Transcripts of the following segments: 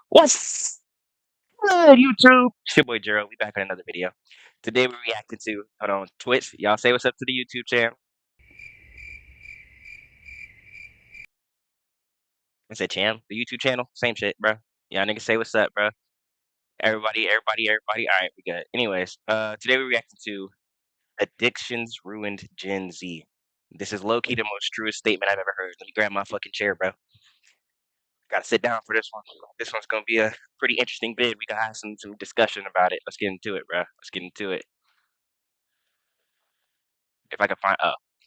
What's good, YouTube? It's your boy Gerald. We back on another video. Today we're reacting to hold on Twitch. Y'all say what's up to the YouTube channel. I said channel, the YouTube channel, same shit, bro. Y'all niggas say what's up, bro. Everybody. All right, we good. Anyways, today we're reacting to addictions ruined Gen Z. This is low key the most truest statement I've ever heard. Let me grab my fucking chair, bro. Gotta sit down for this one. This one's gonna be a pretty interesting vid. We gotta have some discussion about it. Let's get into it, bro. Let's get into it. If I can find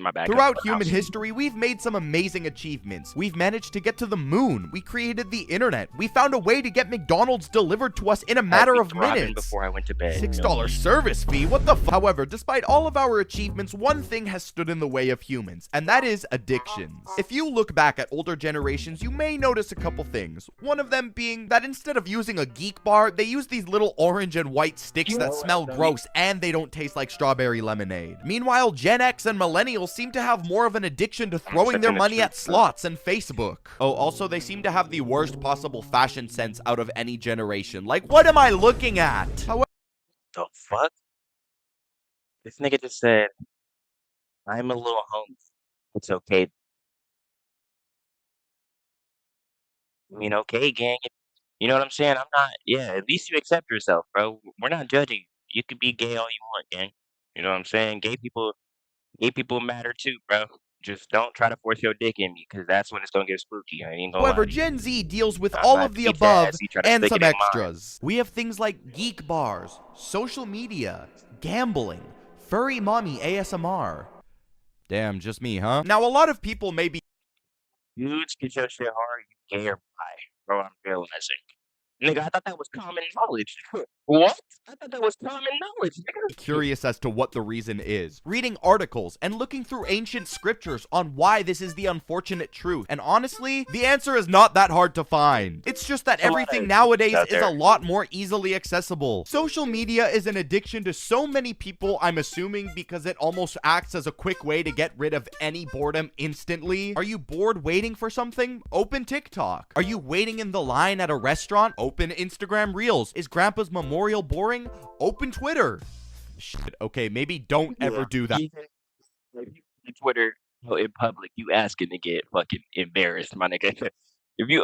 my bad. Throughout human history, we've made some amazing achievements. We've managed to get to the moon. We created the internet. We found a way to get McDonald's delivered to us in a matter of minutes. Before I went to bed. $6 service fee? What the f? However, despite all of our achievements, one thing has stood in the way of humans, and that is addictions. If you look back at older generations, you may notice a couple things. One of them being that instead of using a geek bar, they use these little orange and white sticks that smell gross and they don't taste like strawberry lemonade. Meanwhile, Gen X and millennials seem to have more of an addiction to throwing their money at slots and Facebook. Oh, also, they seem to have the worst possible fashion sense out of any generation. Like, what am I looking at? However, the fuck? This nigga just said, I'm a little hungry. It's okay. I mean, okay, gang. You know what I'm saying? I'm not, yeah, at least you accept yourself, bro. We're not judging you. You can be gay all you want, gang. You know what I'm saying? Gay people matter too, bro. Just don't try to force your dick in me, because that's when it's gonna get spooky. I ain't gonna lie. Gen Z deals with all of the above and some extras. We have things like geek bars, social media, gambling, furry mommy ASMR. Damn, just me, huh? Now, a lot of people may be Dudes, get your shit hard, you gay or bi, bro. I'm realizing. Nigga, I thought that was common knowledge. What? I thought that was common knowledge, nigga. Curious as to what the reason is. Reading articles and looking through ancient scriptures on why this is the unfortunate truth. And honestly, the answer is not that hard to find. It's just that everything nowadays is a lot more easily accessible. Social media is an addiction to so many people, I'm assuming, because it almost acts as a quick way to get rid of any boredom instantly. Are you bored waiting for something? Open TikTok. Are you waiting in the line at a restaurant? Open Instagram Reels. Is Grandpa's memorial boring? Open Twitter. Shit, okay, maybe don't ever do that. Even Twitter in public, you asking to get fucking embarrassed, my nigga. If you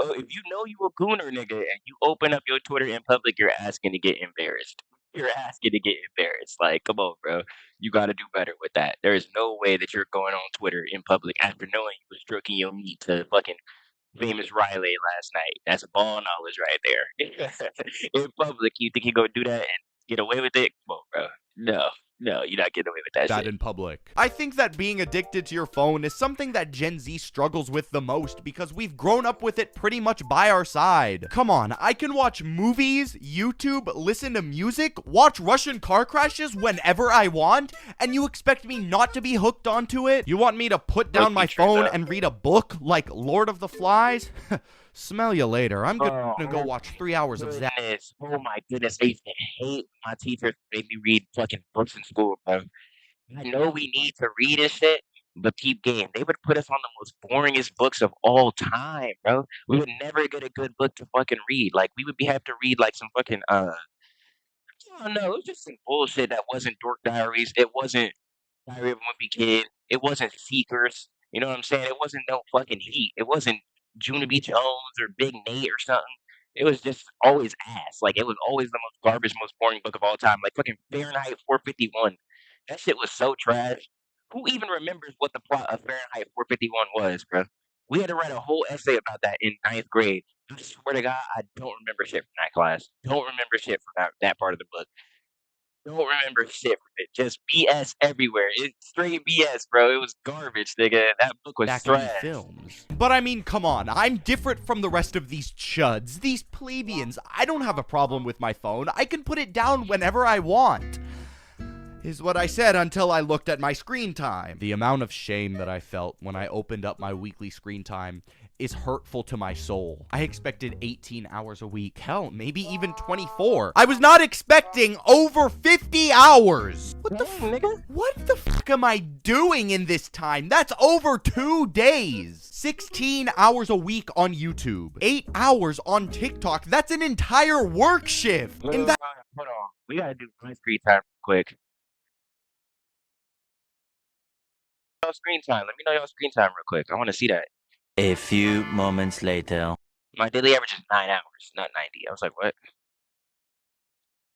know you a gooner, nigga, and you open up your Twitter in public, you're asking to get embarrassed. You're asking to get embarrassed. Like, come on, bro. You gotta do better with that. There is no way that you're going on Twitter in public after knowing you was stroking your meat to fucking famous Riley last night. That's ball knowledge right there. In public, you think you go do that and get away with it? Come on, bro. No, you're not getting away with that shit. In public. I think that being addicted to your phone is something that Gen Z struggles with the most because we've grown up with it pretty much by our side. Come on, I can watch movies, YouTube, listen to music, watch Russian car crashes whenever I want, and you expect me not to be hooked onto it? You want me to put down my phone and read a book like Lord of the Flies? Smell you later. I'm gonna go watch 3 hours of that. Oh my goodness, I used to hate my teachers made me read fucking books in school, bro. I know we need to read and shit, but peep game. They would put us on the most boringest books of all time, bro. We would never get a good book to fucking read. Like we would have to read like some fucking I don't know, it was just some bullshit that wasn't Dork Diaries. It wasn't Diary of a Wimpy Kid. It wasn't Seekers. You know what I'm saying? It wasn't no fucking Heat. It wasn't Juna B. Jones or Big Nate or something. It was just always ass. Like it was always the most garbage, most boring book of all time. Like fucking Fahrenheit 451. That shit was so trash. Who even remembers what the plot of Fahrenheit 451 was, bro? We had to write a whole essay about that in ninth grade. I swear to God, I don't remember shit from that class. Don't remember shit from that part of the book. Don't remember shit from it. Just BS everywhere. It's straight BS, bro. It was garbage, nigga. That book was trash. Films. But I mean, come on. I'm different from the rest of these chuds, these plebeians. I don't have a problem with my phone. I can put it down whenever I want. Is what I said until I looked at my screen time. The amount of shame that I felt when I opened up my weekly screen time is hurtful to my soul. I expected 18 hours a week. Hell, maybe even 24. I was not expecting over 50 hours. Dang, nigga. What the fuck am I doing in this time? That's over 2 days. 16 hours a week on YouTube. 8 hours on TikTok. That's an entire work shift. Hold And on, that hold on. We gotta do my screen time real quick. Y'all screen time. Let me know y'all screen time real quick. I want to see that. A few moments later. My daily average is 9 hours, not 90. I was like, what?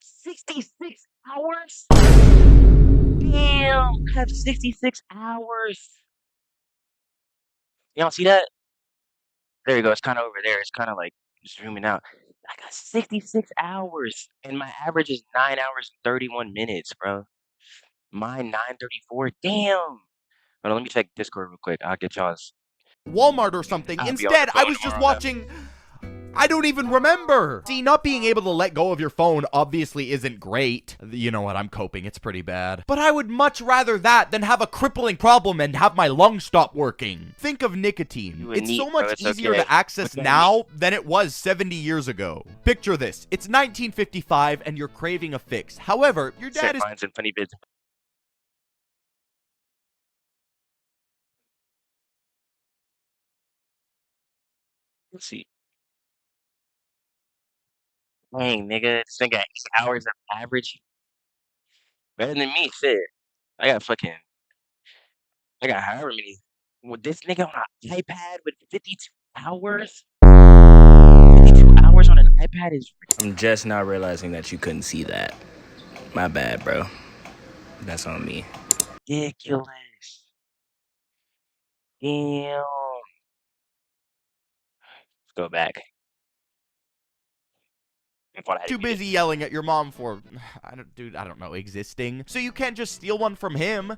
66 hours? Damn, I have 66 hours. Y'all see that? There you go. It's kind of over there. It's kind of like zooming out. I got 66 hours, and my average is 9 hours and 31 minutes, bro. Mine 9:34. Damn. Hold on, let me check Discord real quick. I'll get y'all's. Walmart or something. I'll be on the Instead, I phone was just tomorrow, though. watching. I don't even remember. See, not being able to let go of your phone obviously isn't great. You know what? I'm coping. It's pretty bad. But I would much rather that than have a crippling problem and have my lungs stop working. Think of nicotine. You It's neat, so bro. much It's easier okay. to access What's that now than it was 70 years ago. Picture this. It's 1955 and you're craving a fix. However, your dad Set is lines and funny bits. Let's see. Dang, nigga. This nigga got 8 hours of average. Better than me, shit. I got fucking. I got however many. With this nigga on an iPad with 52 hours? 52 hours on an iPad is I'm just now realizing that you couldn't see that. My bad, bro. That's on me. ridiculous. Damn. Let's go back. I thought I had too it muted. busy yelling at your mom for, I don't know, existing. So you can't just steal one from him.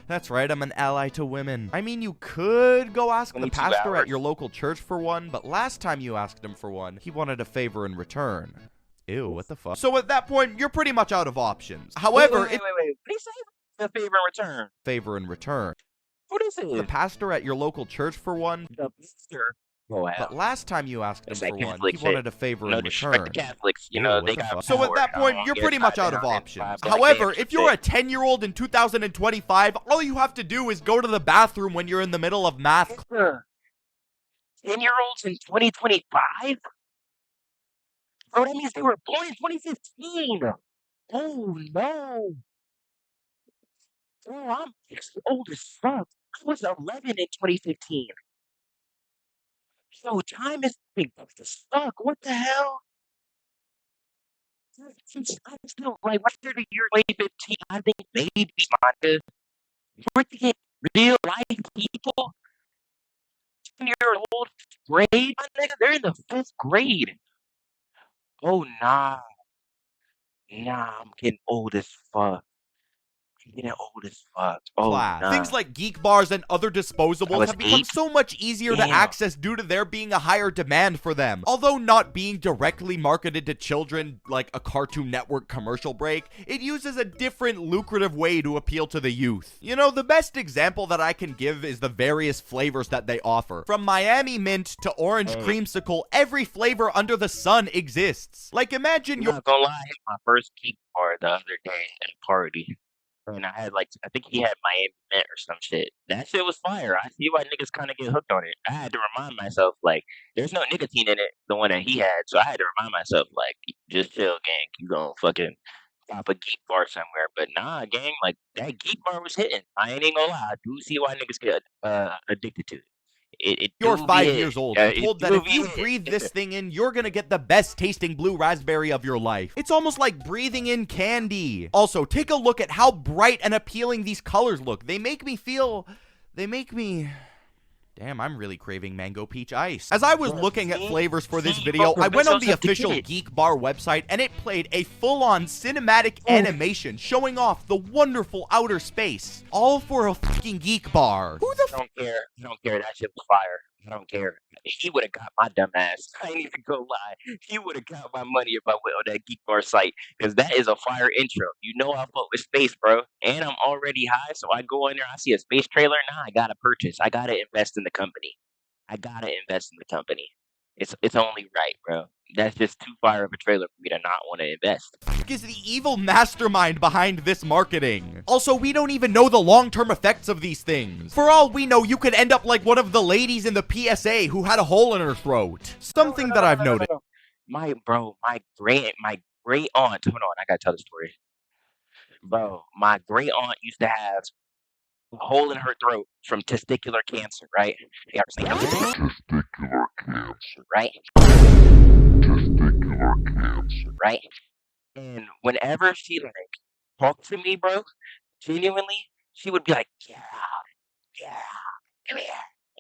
That's right, I'm an ally to women. I mean, you could go ask the 22 pastor at hours. your local church for one, but last time you asked him for one, he wanted a favor in return. Ew, what the fuck? So at that point, you're pretty much out of options. However, Wait. What did he say? The favor in return. favor in return. Who this is? The pastor at your local church for one, The pastor. Oh, but wow. last time you asked him That's that for one, he Catholic shit. wanted a favor No in disrespect return. to Catholics. You Ew, know, what they the got fuck? So at power. that I point, don't you're get pretty much out tied of down in options. 5 black However, bands and if you're a shit. 10-year-old in 2025, all you have to do is go to the bathroom when you're in the middle of math. 10-year-olds in 2025? Bro, that means they were born in 2015. Oh, no. Bro, I'm old as fuck. I was 11 in 2015. So time is big as fuck. What the hell? I'm still like, what's the year 2015? I think babies, man. We're thinking real life people, 10-year-old grade, my nigga, they're in the 5th grade. Oh, nah. Nah, I'm getting old as fuck. I'm getting old as fuck. Oh, Class. nah. Things like geek bars and other I disposables was have become 8. so much easier to Damn. access due to there being a higher demand for them. Although not being directly marketed to children like a Cartoon Network commercial break, it uses a different lucrative way to appeal to the youth. You know, the best example that I can give is the various flavors that they offer. From Miami Mint to Orange Creamsicle, every flavor under the sun exists. Like imagine I'm your not gonna lie, I hit my first geek bar the other day at a party. And I had like, I think he had Miami Mint or some shit. That shit was fire. I see why niggas kind of get hooked on it. I had to remind myself, like, there's no nicotine in it, the one that he had. So I had to remind myself, like, just chill, gang. You gonna fucking pop a geek bar somewhere. But nah, gang, like, that geek bar was hitting. I ain't even gonna lie. I do see why niggas get addicted to it. It you're do be 5 hitting. years old Yeah, and it told that do if be you hitting. breathe this thing in, you're gonna get the best tasting blue raspberry of your life. It's almost like breathing in candy. Also, take a look at how bright and appealing these colors look. They make me feel... Damn, I'm really craving mango peach ice. As I was looking at flavors for this video, I went on the official Geek Bar website and it played a full-on cinematic animation showing off the wonderful outer space. All for a fucking Geek Bar. Who the I don't care. I don't care. That shit was fire. I don't care. He would have got my dumb ass. I ain't even gonna lie. He would have got my money if I went on that Geek Bar site. Because that is a fire intro. You know I fuck with space, bro. And I'm already high, so I go in there, I see a space trailer. Nah, I gotta purchase. I gotta invest in the company. I gotta invest in the company. It's only right, bro. That's just too far of a trailer for me to not want to invest. Is the evil mastermind behind this marketing. Also, we don't even know the long-term effects of these things. For all we know, you could end up like one of the ladies in the PSA who had a hole in her throat. Something that I've noticed. My great aunt. Hold on, I gotta tell the story, bro. My great aunt used to have a hole in her throat from testicular cancer, right? You ever seen testicular cancer, right? Testicular cancer, right? And whenever she like talked to me, bro, genuinely, she would be like, yeah, come here.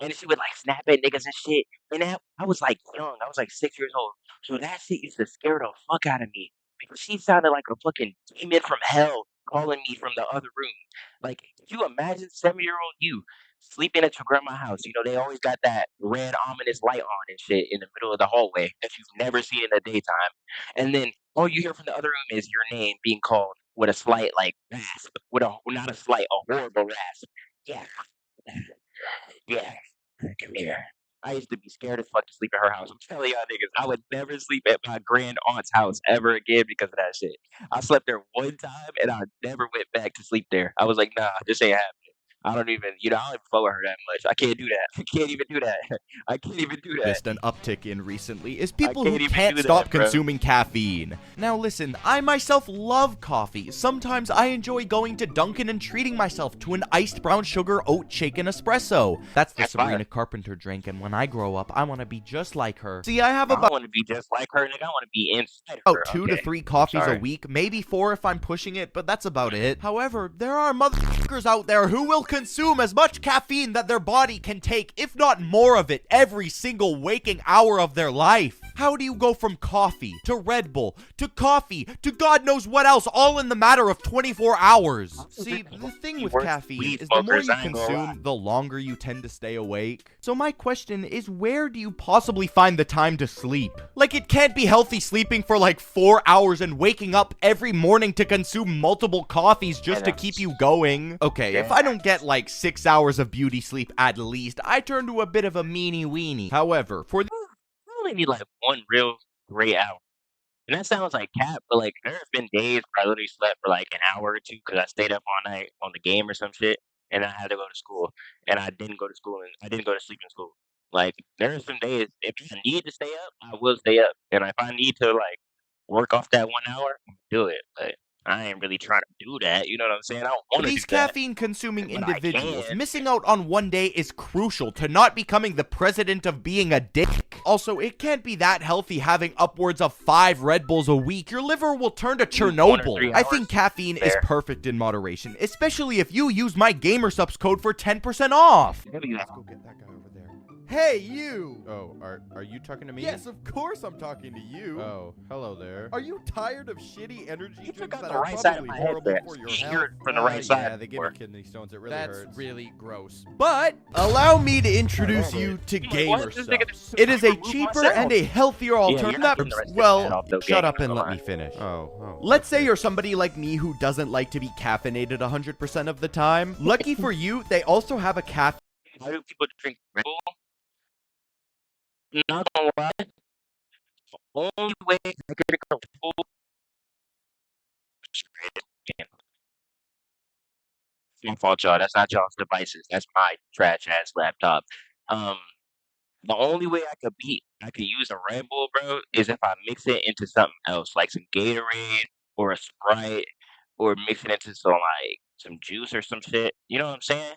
And she would like snap at niggas and shit. And I was like young. I was like 6 years old. So that shit used to scare the fuck out of me. Because she sounded like a fucking demon from hell calling me from the other room. Like, could you imagine 7-year-old you sleeping at your grandma's house? You know, they always got that red ominous light on and shit in the middle of the hallway that you've never seen in the daytime. And then all you hear from the other room is your name being called with a slight like rasp. With a not a slight, a horrible rasp. Yeah. Yeah, come here. I used to be scared as fuck to sleep at her house. I'm telling y'all niggas, I would never sleep at my grand aunt's house ever again because of that shit. I slept there one time and I never went back to sleep there. I was like, nah, this ain't happening. I don't even, I don't even fuck with her that much. I can't do that. I can't even do that. I can't even do that. An uptick in recently is I people who can't even can't do stop that, bro. consuming caffeine. Now listen, I myself love coffee. Sometimes I enjoy going to Dunkin' and treating myself to an iced brown sugar oat shaken espresso. That's the That's Sabrina fire. Carpenter drink, and when I grow up, I want to be just like her. See, I have I about want to be just like her, nigga. I want to be inside of her. 2 to Okay. 3 coffees a Sorry. week, maybe 4 if I'm pushing it, but that's about it. However, there are motherfuckers out there who will consume as much caffeine that their body can take, if not more of it, every single waking hour of their life. How do you go from coffee to Red Bull to coffee to God knows what else, all in the matter of 24 hours? See, the thing with caffeine is the more you consume, the longer you tend to stay awake. So my question is, where do you possibly find the time to sleep? Like, it can't be healthy sleeping for like 4 hours and waking up every morning to consume multiple coffees just to keep you going. Okay, if I don't get like 6 hours of beauty sleep at least, I turn to a bit of a meanie weenie. However, for I only need like one real great hour. And that sounds like cap, but like there have been days where I literally slept for like an hour or two because I stayed up all night on the game or some shit, and I had to go to school, and I didn't go to school, and I didn't go to sleep in school. Like there are some days if I need to stay up, I will stay up, and if I need to like work off that 1 hour, I'm gonna do it. But I ain't really trying to do that. You know what I'm saying? I don't want to do these that, caffeine-consuming but I individuals, can. missing out on one day is crucial to not becoming the president of being a dick. Also, it can't be that healthy having upwards of 5 Red Bulls a week. Your liver will turn to Use 1 or Chernobyl. 3 I think hours. caffeine is Fair. perfect in moderation, especially if you use my GamerSubs code for 10% off. Maybe you- Let's go get that guy over there. Hey, you! Oh, are you talking to me? Yes, of course I'm talking to you. Oh, hello there. Are you tired of shitty energy You took drinks out that the are right side of probably my head horrible there. for your You health? hear it from the right side. Yeah, they gave me before. kidney stones. It really hurts. Really gross. But allow me to introduce you to GamerSubs. It is a cheaper and a healthier alternative. not getting the rest of that Well, off, though, shut gang. up and Come let on. me finish. Let's say you're somebody like me who doesn't like to be caffeinated 100% of the time. Lucky for you, they also have a caffeine. Why do people drink Red Bull? Not gonna lie, the only way I could drink a Red Bull is again. It's my fault, y'all. That's not y'all's devices. That's my trash ass laptop. Um, the only way I could use a Red Bull, bro, is if I mix it into something else, like some Gatorade or a Sprite, or mix it into some juice or some shit. You know what I'm saying?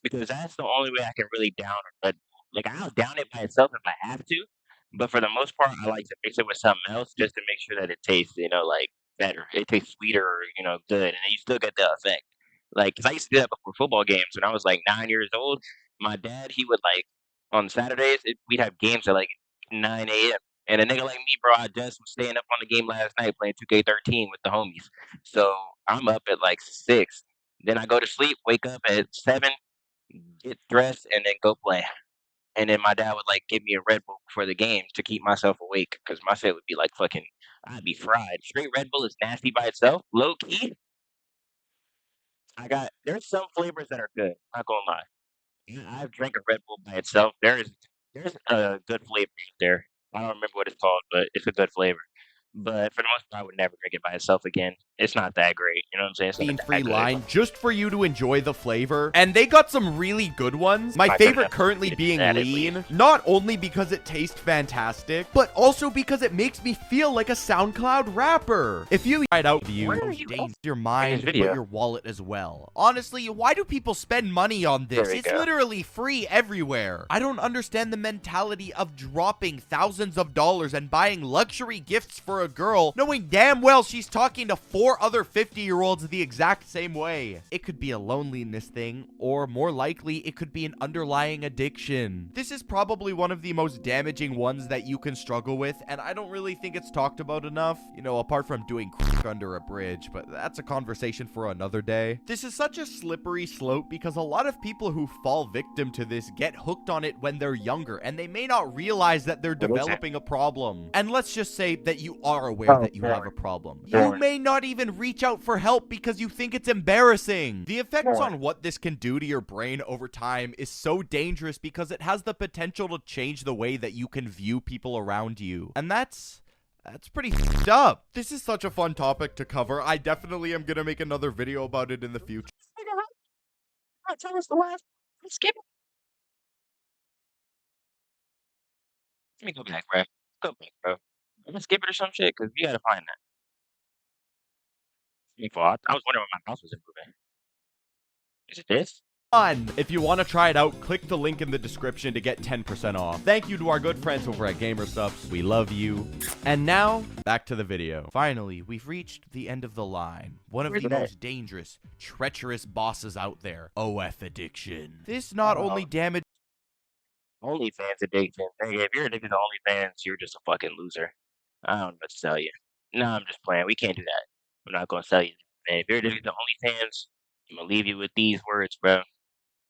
Because that's the only way I can really down a Red Bull. Like I'll down it by itself if I have to, but for the most part, I like to mix it with something else just to make sure that it tastes, like better. It tastes sweeter, or, good, and then you still get the effect. Like, 'cause I used to do that before football games when I was like 9 years old. My dad, he would like on Saturdays, we'd have games at like 9 a.m. And a nigga like me, bro, I just was staying up on the game last night playing 2K13 with the homies. So I'm up at like 6. Then I go to sleep, wake up at 7, get dressed, and then go play. And then my dad would like give me a Red Bull before the game to keep myself awake because my shit would be like fucking, I'd be fried. Straight Red Bull is nasty by itself. Low key, there's some flavors that are good. Not gonna lie. I've drank a Red Bull by itself. There's There's a good flavor out there. I don't remember what it's called, but it's a good flavor. But for the most part, I would never drink it by itself again. It's not that great. You know what I'm saying? It's not Free that good. line just for you to enjoy the flavor. And they got some really good ones. My I couldn't favorite have currently eaten being that at lean, least. not only because it tastes fantastic, but also because it makes me feel like a SoundCloud rapper. If you try it out, Where are you going your in this mind, but video? your wallet as well. Honestly, why do people spend money on There this? we It's go. literally free everywhere. I don't understand the mentality of dropping thousands of dollars and buying luxury gifts for a girl, knowing damn well she's talking to 4 other 50-year-olds the exact same way. It could be a loneliness thing, or more likely, it could be an underlying addiction. This is probably one of the most damaging ones that you can struggle with, and I don't really think it's talked about enough, you know, apart from doing crack under a bridge, but that's a conversation for another day. This is such a slippery slope because a lot of people who fall victim to this get hooked on it when they're younger, and they may not realize that they're What is it? developing a problem. And let's just say that you are aware that you have a problem. You Porn. may not even reach out for help because you think it's embarrassing. The effects Porn. on what this can do to your brain over time is so dangerous because it has the potential to change the way that you can view people around you. And that's pretty f***ed up. This is such a fun topic to cover. I definitely am gonna make another video about it in the future. Tell us the last. Let's skip it. Let me go back, bro. Go back, bro. I'm gonna skip it or some shit because we gotta find that. I was wondering when my mouse was improving. Is it this? Fun. If you want to try it out, click the link in the description to get 10% off. Thank you to our good friends over at GamerSupps. We love you. And now, back to the video. Finally, we've reached the end of the line. One of Where's the it at? most dangerous, treacherous bosses out there. OF addiction. This not only damages OnlyFans addiction. Nigga, if you're addicted to OnlyFans, you're just a fucking loser. I don't know what to tell you. No, I'm just playing. We can't do that. I'm not gonna tell you, man. If you're addicted to OnlyFans, I'm gonna leave you with these words, bro.